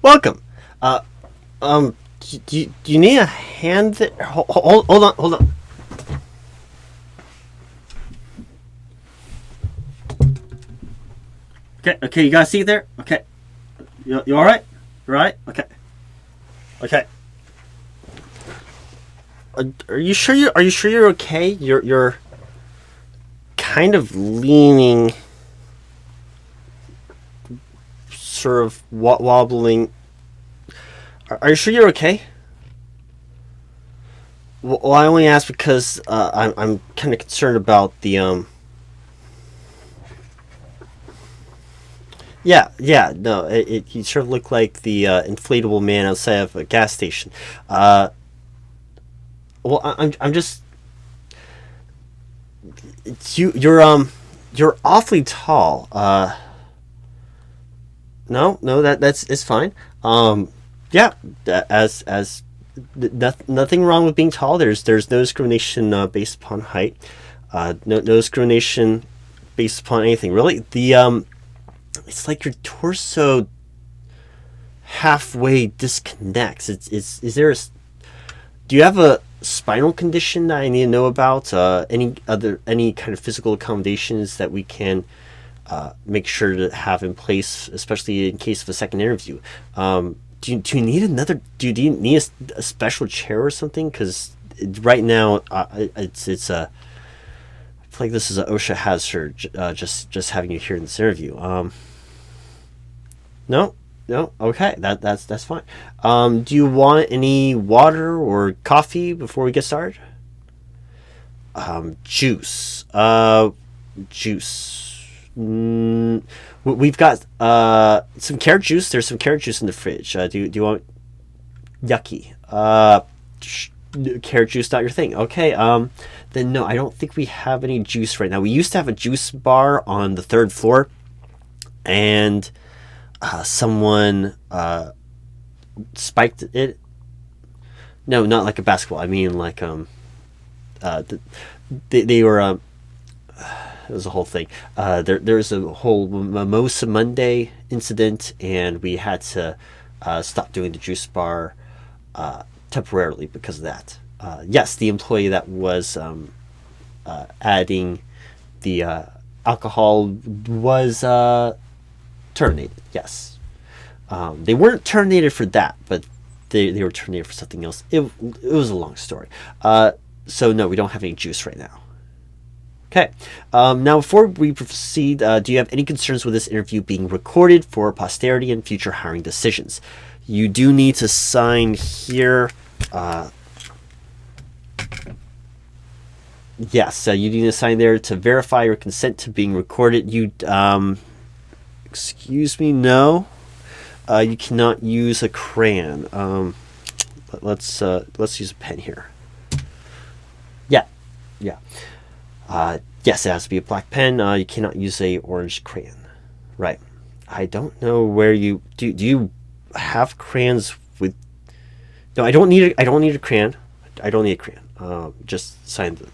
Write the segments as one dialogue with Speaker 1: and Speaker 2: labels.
Speaker 1: Welcome. Do you need a hand there? Hold on. Okay, you got a seat there? Okay. You alright? You alright? Okay. Are you sure you're okay? You're kind of leaning, sort of wobbling. Are you sure you're okay? Well, I only ask because I'm kind of concerned about the Yeah, no, he sort of looked like the inflatable man outside of a gas station. Well, I'm just you're awfully tall. No, that's it's fine. Yeah, nothing wrong with being tall. There's no discrimination based upon height. No discrimination based upon anything really. It's like your torso halfway disconnects. Is there do you have a spinal condition that I need to know about? Any kind of physical accommodations that we can make sure to have in place, especially in case of a second interview? Do you need another? Do you need a special chair or something? Because right now, it's I feel like this is an OSHA hazard. Just having you here in this interview. No, okay, that's fine. Do you want any water or coffee before we get started? Juice. Juice. We've got some carrot juice. There's some carrot juice in the fridge. Do you want yucky? Carrot juice not your thing. Okay. Then no, I don't think we have any juice right now. We used to have a juice bar on the third floor, and someone spiked it. No, not like a basketball. I mean like they were it was a whole thing. There was a whole Mimosa Monday incident, and we had to stop doing the juice bar temporarily because of that. Yes, the employee that was adding the alcohol was terminated. Yes, they weren't terminated for that, but they were terminated for something else. It was a long story. So no, we don't have any juice right now. Okay. Now, before we proceed, do you have any concerns with this interview being recorded for posterity and future hiring decisions? You do need to sign here. Yes, you need to sign there to verify your consent to being recorded. Excuse me, no. You cannot use a crayon. Let's use a pen here. Yeah. Yes, it has to be a black pen. You cannot use a orange crayon. Right. I don't know where you do. Do you have crayons with? No, I don't need a crayon. I don't need a crayon. Just sign the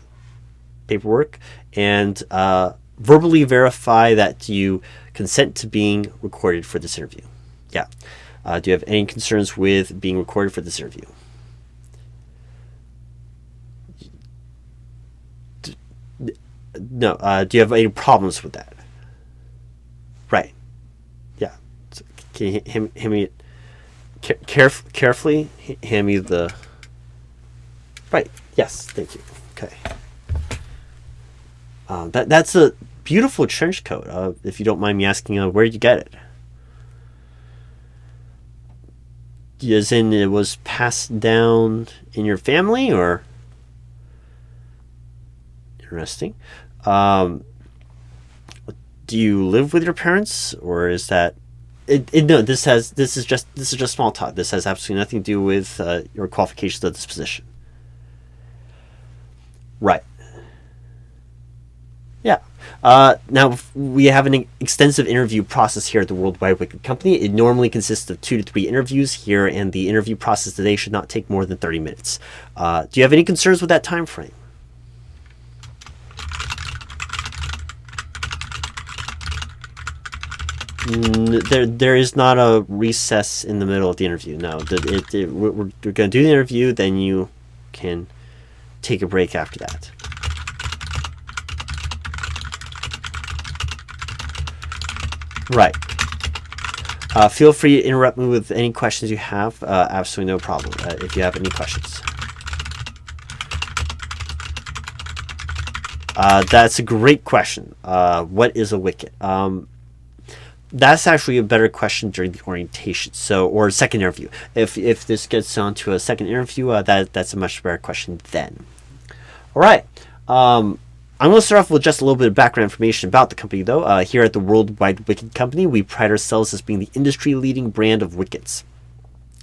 Speaker 1: paperwork and verbally verify that you consent to being recorded for this interview. Yeah. Do you have any concerns with being recorded for this interview? No. Do you have any problems with that? Right. Yeah. So can you hand me it carefully? Hand me the. Right. Yes. Thank you. Okay. That's a beautiful trench coat. If you don't mind me asking, where did you get it? As in, it was passed down in your family, or? Interesting. Do you live with your parents, or is that? No. This is just small talk. This has absolutely nothing to do with your qualifications of this position. Right. Yeah. Now, we have an extensive interview process here at the World Wide Wicket Company. It normally consists of 2 to 3 interviews here, and the interview process today should not take more than 30 minutes. Do you have any concerns with that time frame? There is not a recess in the middle of the interview. No, we're going to do the interview, then you can take a break after that. Right. Feel free to interrupt me with any questions you have. Absolutely no problem if you have any questions. That's a great question. What is a wicket? That's actually a better question during the orientation, or second interview. If this gets on to a second interview, that's a much better question then. All right. I'm going to start off with just a little bit of background information about the company, though. Here at the World Wide Wicket Company, we pride ourselves as being the industry-leading brand of wickets.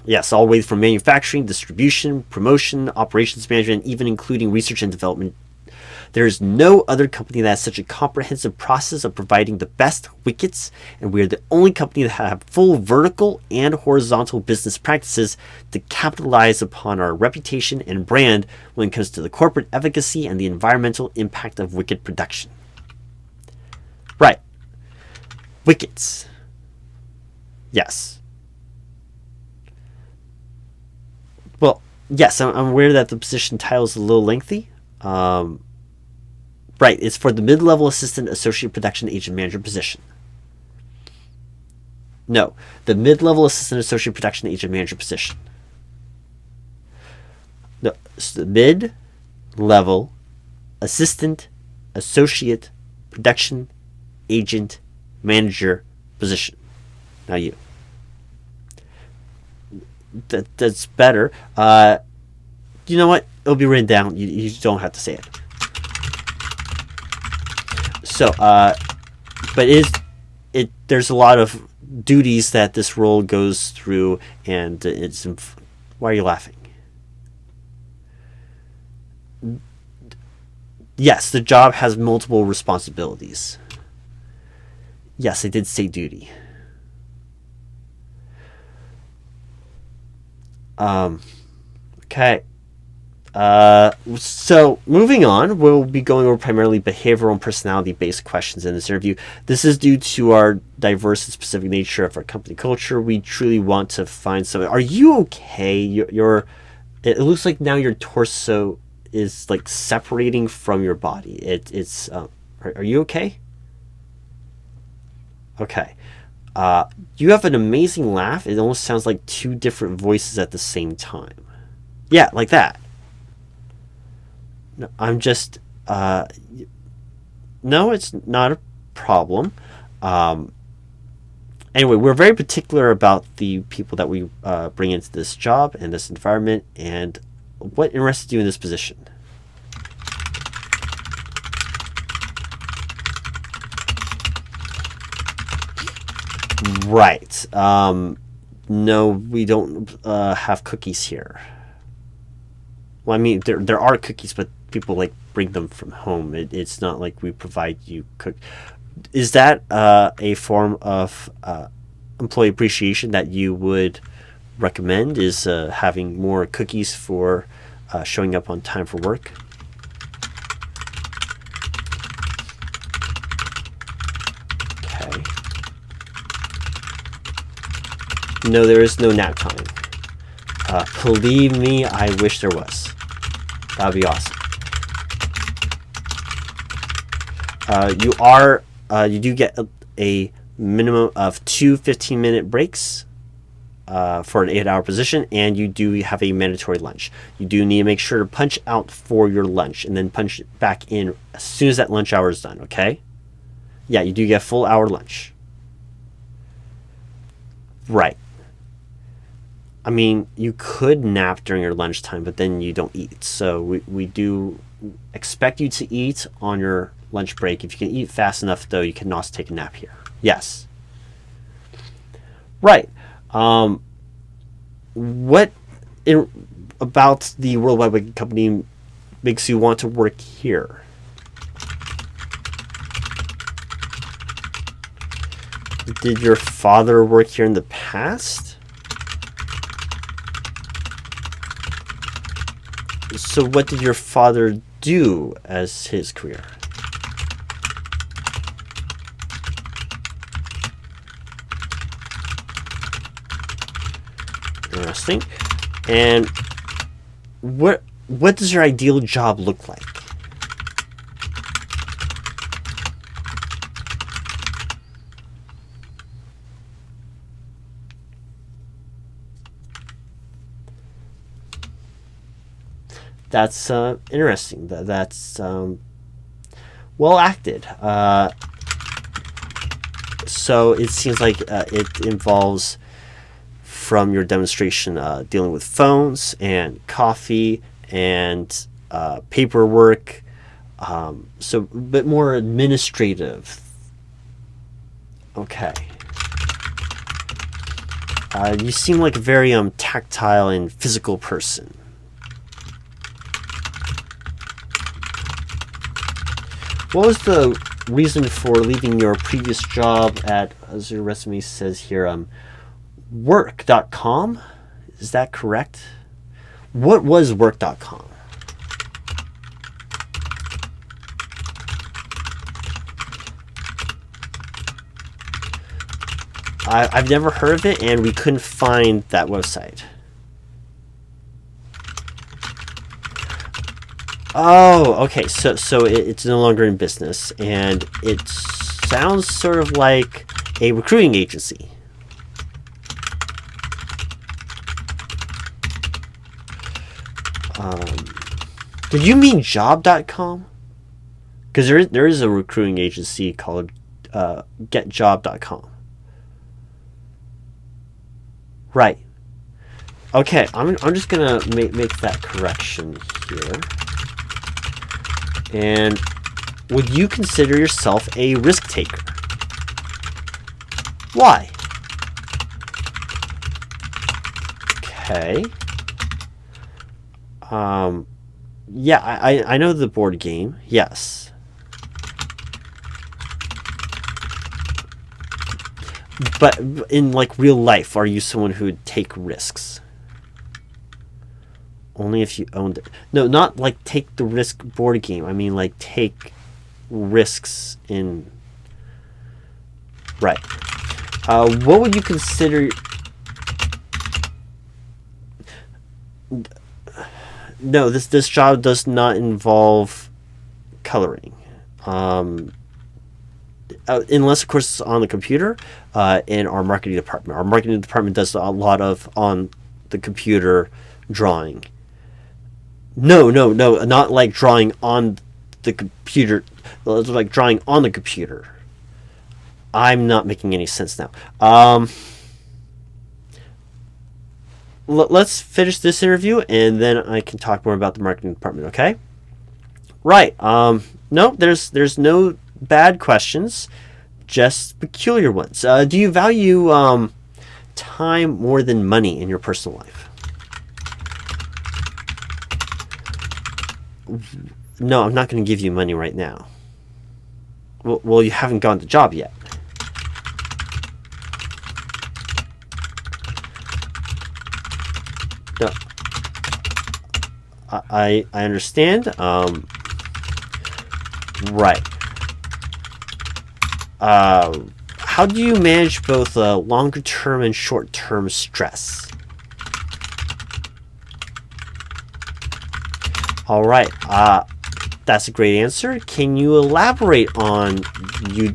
Speaker 1: Yes, all the way from manufacturing, distribution, promotion, operations management, and even including research and development. There is no other company that has such a comprehensive process of providing the best wickets, and we are the only company that have full vertical and horizontal business practices to capitalize upon our reputation and brand when it comes to the corporate efficacy and the environmental impact of wicket production. Right. Wickets. Yes. Well, yes, I'm aware that the position title is a little lengthy. Right, it's for the mid-level assistant associate production agent manager position. No, the mid-level assistant associate production agent manager position. No, it's the mid-level assistant associate production agent manager position. Now you. That's better. You know what? It'll be written down. You don't have to say it. So, but there's a lot of duties that this role goes through, and why are you laughing? Yes, the job has multiple responsibilities. Yes, I did say duty. Okay. So moving on, we'll be going over primarily behavioral and personality-based questions in this interview. This is due to our diverse and specific nature of our company culture. We truly want to find something. Are you okay? It looks like now your torso is like separating from your body. Are you okay? Okay. You have an amazing laugh. It almost sounds like two different voices at the same time. Yeah, like that. No, I'm just, no, it's not a problem. Anyway, we're very particular about the people that we bring into this job and this environment, and what interested you in this position. Right. No, we don't have cookies here. Well, I mean, there are cookies, but people like bring them from home. It's not like we provide you Is that a form of employee appreciation that you would recommend? Is having more cookies for showing up on time for work? Okay. No, there is no nap time. Believe me, I wish there was. That would be awesome. You do get a minimum of 2 15-minute breaks for an 8-hour position, and you do have a mandatory lunch. You do need to make sure to punch out for your lunch and then punch back in as soon as that lunch hour is done, okay? Yeah, you do get a full hour lunch. Right. I mean, you could nap during your lunchtime, but then you don't eat. So we do expect you to eat on your lunch break. If you can eat fast enough, though, you can also take a nap here. Yes. Right. What about the World Wide Wicket Company makes you want to work here? Did your father work here in the past? So what did your father do as his career? Interesting. And what does your ideal job look like? That's interesting. That's well acted. So it seems like it involves, from your demonstration, dealing with phones and coffee and paperwork. So a bit more administrative. Okay. You seem like a very tactile and physical person. What was the reason for leaving your previous job at, as your resume says here, work.com? Is that correct? What was work.com? I've never heard of it, and we couldn't find that website. Oh, okay. So it's no longer in business, and it sounds sort of like a recruiting agency. Did you mean job.com? Because there is a recruiting agency called getjob.com. Right. Okay, I'm just gonna make that correction here. And would you consider yourself a risk taker? Why? Okay. Yeah, I know the board game. Yes. But in like real life, are you someone who would take risks? Only if you owned it. No, not like take the risk board game. I mean like take risks in... Right. What would you consider... No, this job does not involve coloring. Unless, of course, it's on the computer in our marketing department. Our marketing department does a lot of on the computer drawing. No, not like drawing on the computer. It's like drawing on the computer. I'm not making any sense now. Let's finish this interview, and then I can talk more about the marketing department, okay? Right. No, there's no bad questions, just peculiar ones. Do you value time more than money in your personal life? No, I'm not going to give you money right now. Well, you haven't gotten the job yet. No. I understand. Right. How do you manage both longer term and short term stress? All right. That's a great answer. Can you elaborate on you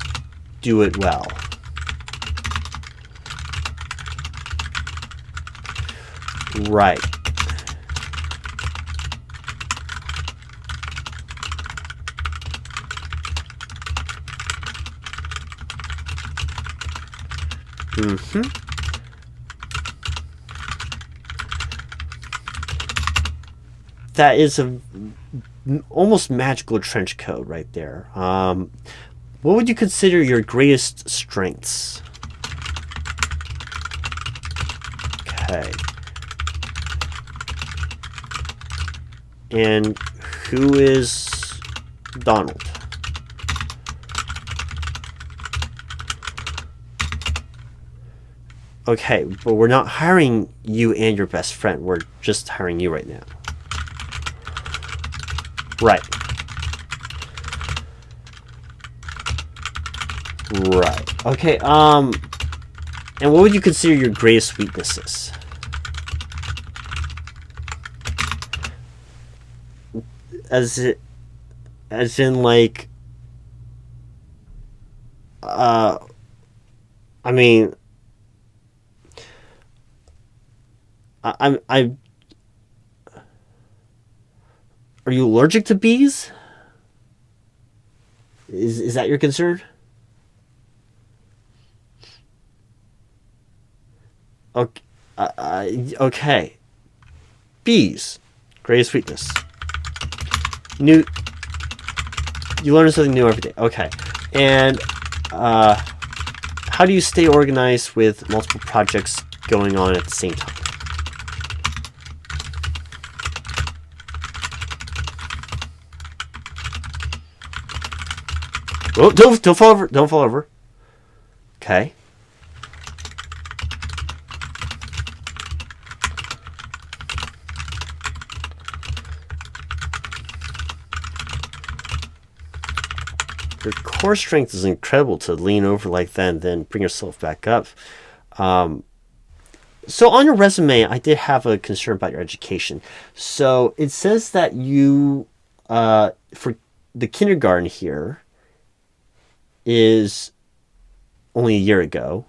Speaker 1: do it well? Right. That is a almost magical trench coat right there. What would you consider your greatest strengths? Okay. And who is Donald? Okay, but we're not hiring you and your best friend. We're just hiring you right now. Right. Right. Okay, and what would you consider your greatest weaknesses? as in like, I mean, I are you allergic to bees? Is that your concern? Okay, okay. Bees, greatest weakness. New, you learn something new every day. Okay, and how do you stay organized with multiple projects going on at the same time? Oh, don't fall over. Don't fall over. Okay. Your core strength is incredible to lean over like that and then bring yourself back up. So on your resume, I did have a concern about your education. So it says that you, for the kindergarten here, is only a year ago.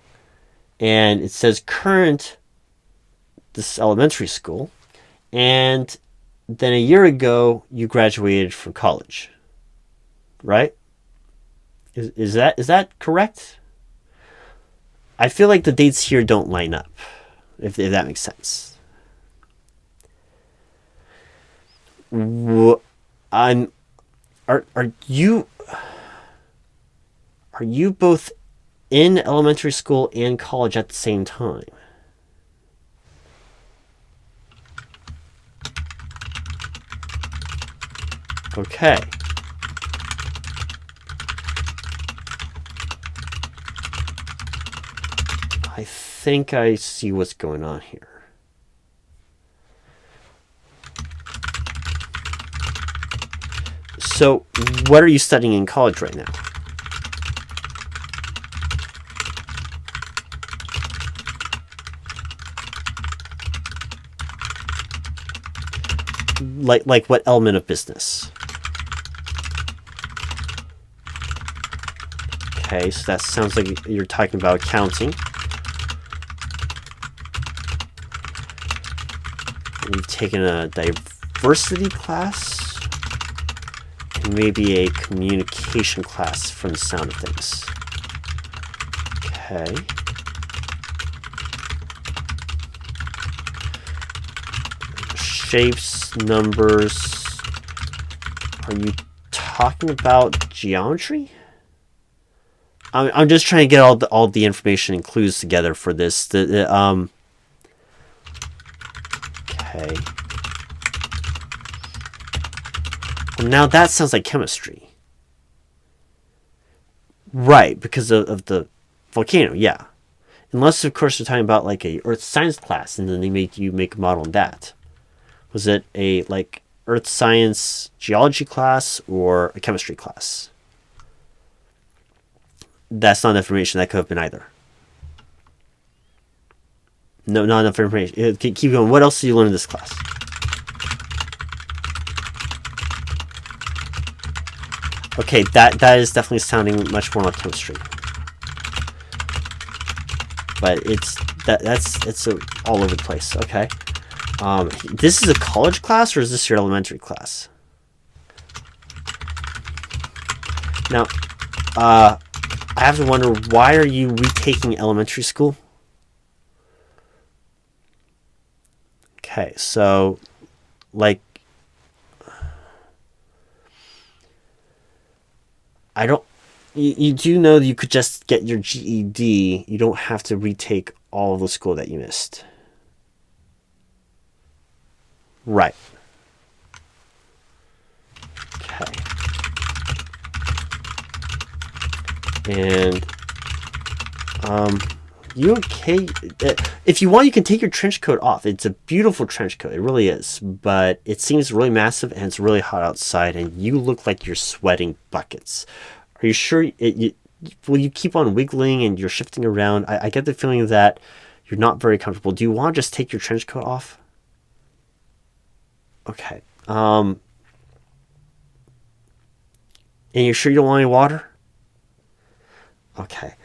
Speaker 1: And it says current, this elementary school. And then a year ago, you graduated from college. Right? Is that correct? I feel like the dates here don't line up, if that makes sense. I'm. Are you both in elementary school and college at the same time? Okay. I think I see what's going on here. So, what are you studying in college right now? Like what element of business? Okay, so that sounds like you're talking about accounting. You've taken a diversity class and maybe a communication class from the sound of things. Okay. Shapes, numbers. Are you talking about geometry? I'm just trying to get all the information and clues together for this. Okay. Well, now that sounds like chemistry. Right, because of the volcano, yeah. Unless, of course, you're talking about like a earth science class, and then they make you make a model on that. Was it a like earth science geology class or a chemistry class? That's not information. That could have been either. No, not enough information. Keep going. What else did you learn in this class? Okay, that is definitely sounding much more like chemistry. But it's all over the place. Okay. This is a college class, or is this your elementary class? Now, I have to wonder, why are you retaking elementary school? Okay, so, like, I don't... You do know that you could just get your GED. You don't have to retake all of the school that you missed. Right. Okay. And, you okay? If you want, you can take your trench coat off. It's a beautiful trench coat. It really is. But it seems really massive, and it's really hot outside, and you look like you're sweating buckets. Are you sure? Will you keep on wiggling and you're shifting around? I get the feeling that you're not very comfortable. Do you want to just take your trench coat off? Okay. And you're sure you don't want any water? Okay.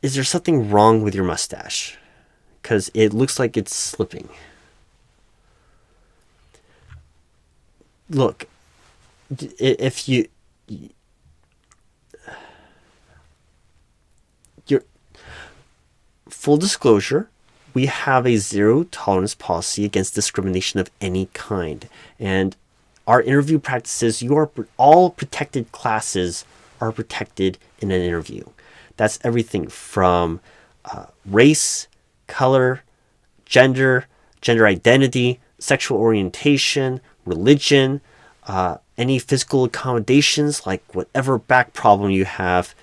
Speaker 1: Is there something wrong with your mustache? Because it looks like it's slipping. Look, if you're full disclosure, we have a zero tolerance policy against discrimination of any kind. And our interview practices, all protected classes are protected in an interview. That's everything from race, color, gender identity, sexual orientation, religion, any physical accommodations, like whatever back problem you have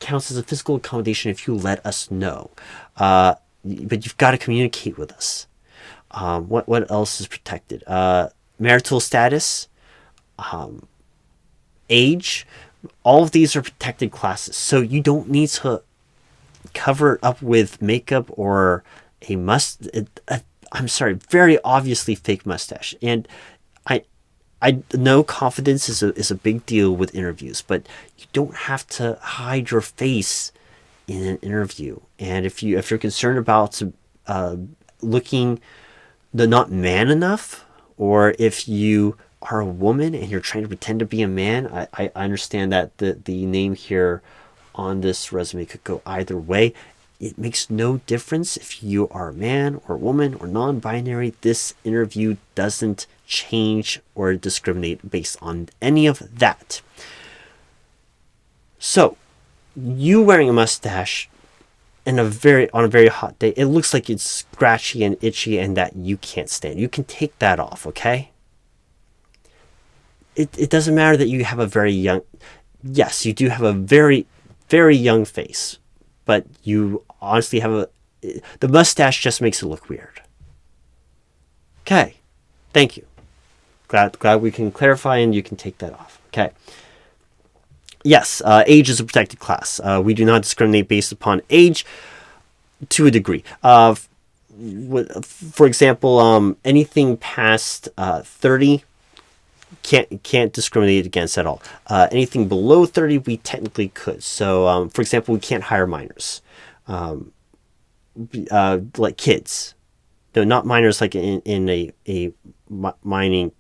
Speaker 1: counts as a physical accommodation if you let us know. But you've got to communicate with us. What else is protected? Marital status, age, all of these are protected classes. So you don't need to cover it up with makeup or I'm sorry, very obviously fake mustache. And I know confidence is a big deal with interviews, but you don't have to hide your face in an interview. And if you're concerned about looking not man enough, or if you are a woman and you're trying to pretend to be a man, I understand that the name here on this resume could go either way. It makes no difference if you are a man or a woman or non-binary. This interview doesn't change or discriminate based on any of that. So, you wearing a mustache on a very hot day, it looks like it's scratchy and itchy and that you can't stand. You can take that off, okay? It doesn't matter that you have a very young... Yes, you do have a very, very young face, but you honestly have the mustache just makes it look weird. Okay, thank you. Glad we can clarify and you can take that off. Okay. Yes, age is a protected class. We do not discriminate based upon age to a degree. For example, anything past 30 can't discriminate against at all. Anything below 30, we technically could. So, for example, we can't hire minors, like kids. No, not minors like in a mining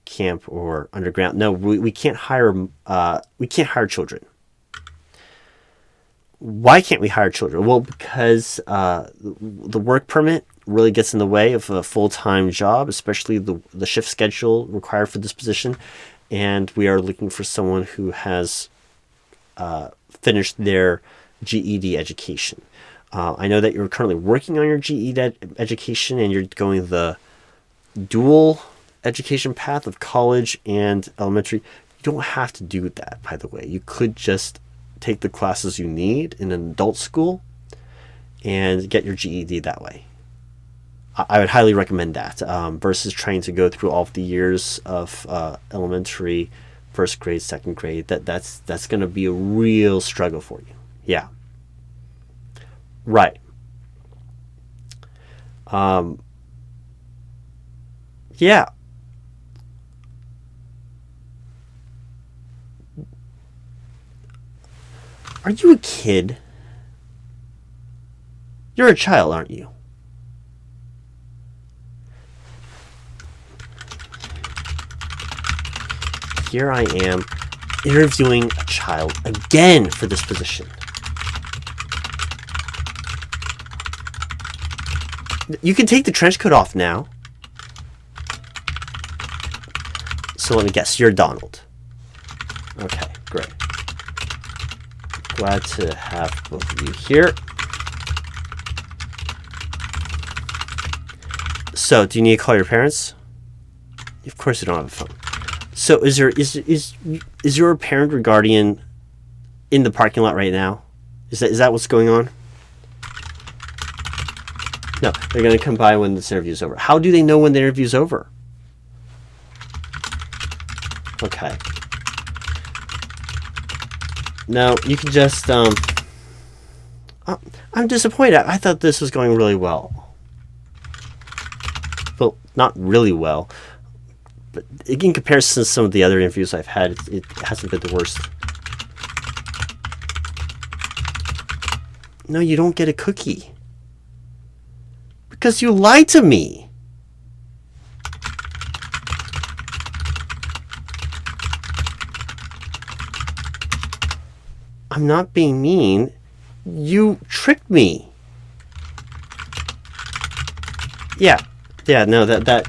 Speaker 1: camp or underground. No, we can't hire children. Why can't we hire children? Well, because the work permit really gets in the way of a full-time job, especially the shift schedule required for this position. And we are looking for someone who has finished their GED education. I know that you're currently working on your GED education and you're going the dual education path of college and elementary. You don't have to do that, by the way. You could just take the classes you need in an adult school and get your GED that way. I would highly recommend that versus trying to go through all of the years of elementary, first grade, second grade. That's going to be a real struggle for you. Yeah. Right. Yeah. Are you a kid? You're a child, aren't you? Here I am interviewing a child again for this position. You can take the trench coat off now. So let me guess, you're Donald. Okay, great. Glad to have both of you here. So, do you need to call your parents? Of course you don't have a phone. So, is your parent or guardian in the parking lot right now? Is that what's going on? No, they're going to come by when this interview is over. How do they know when the interview is over? Okay. No, you can just, I'm disappointed. I thought this was going really well. Well, not really well, but in comparison to some of the other interviews I've had, it hasn't been the worst. No, you don't get a cookie. Because you lied to me. I'm not being mean. You tricked me. Yeah, no, that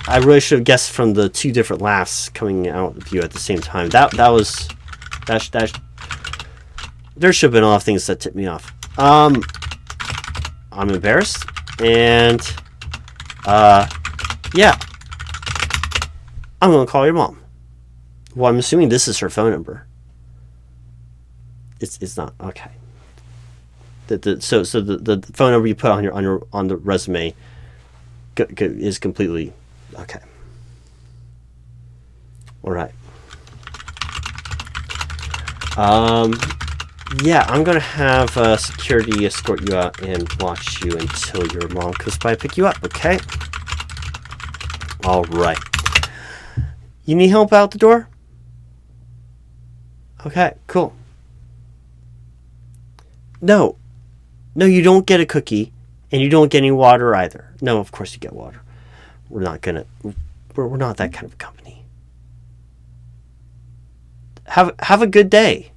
Speaker 1: I really should have guessed from the two different laughs coming out of you at the same time. That there should have been a lot of things that tipped me off. I'm embarrassed, and yeah, I'm gonna call your mom. Well, I'm assuming this is her phone number. It's not, okay. So the phone number you put on the resume is completely okay. All right. Yeah, I'm gonna have security escort you out and watch you until your mom comes by to pick you up. Okay. All right. You need help out the door? Okay, cool. No, you don't get a cookie, and you don't get any water either. No, of course you get water. We're not that kind of a company. Have a good day.